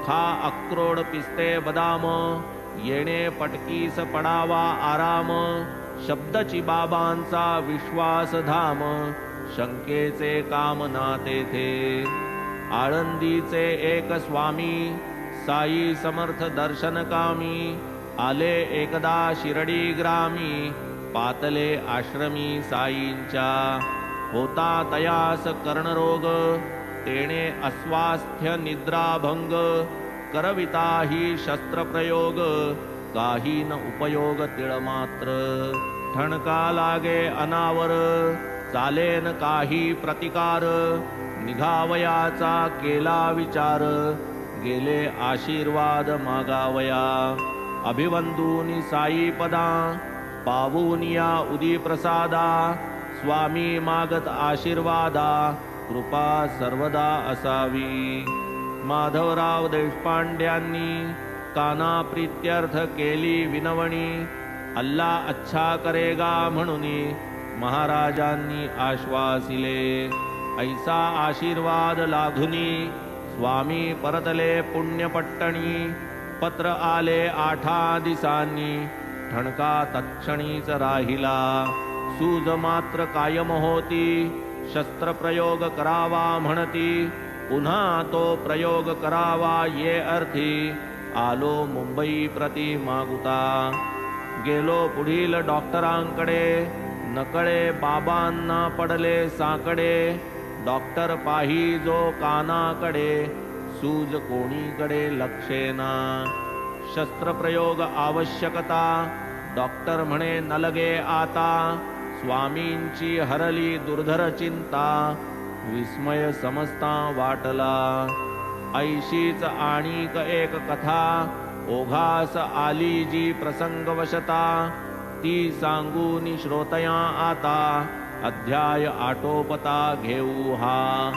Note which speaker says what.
Speaker 1: खा अक्रोड पिस्ते बदाम, येणे पटकीस पडावा आराम, शब्दची बाबांचा विश्वास धाम, शंकेचे काम ना तेथे. आळंदीचे एक स्वामी, साई समर्थ दर्शन कामी, आले एकदा शिरडी ग्रामी, पातले आश्रमी साईंच्या. होता तयास कर्णरोग, तेणे अस्वास्थ्य निद्राभंग, करविता ही शस्त्रप्रयोग, काही न उपयोग तिळमात्र. ठणका लागे अनावर, चालेन काही प्रतिकार, निघावयाचा केला विचार, गेले आशीर्वाद मागावया. अभिवंदूनी साई पदा, पावूनिया उदी प्रसादा, स्वामी मागत आशीर्वादा, कृपा सर्वदा असावी. माधवराव देशपांड्यांनी काना प्रीत्यर्थ केली विनवणी, अल्ला अच्छा करेगा म्हणूनी महाराजांनी आश्वासिले. ऐसा आशीर्वाद लाधुनी स्वामी परतले पुण्यपट्टणी, पत्र आले 8 दिसांनी, ठणका तत्क्षणीच राहिला. सूज मात्र कायम होती, शस्त्रप्रयोग करावा म्हणती, पुन्हा तो प्रयोग करावा ये अर्थी, आलो मुंबई प्रति मागुता. गेलो पुढील डॉक्टरांकडे, नकळे बाबांना पडले साकडे, डॉक्टर पाही जो कानाकडे, सूज कोणीकडे लक्षेना. शस्त्रप्रयोग आवश्यकता, डॉक्टर म्हणे नलगे आता, स्वामींची हरली दुर्धर चिंता, विस्मय समजता वाटला. ऐशीच आणिक एक कथा, ओघास आली जी प्रसंगवशता, ती सांगूनी श्रोतया आता, अध्याय आटोपता घेऊ हा.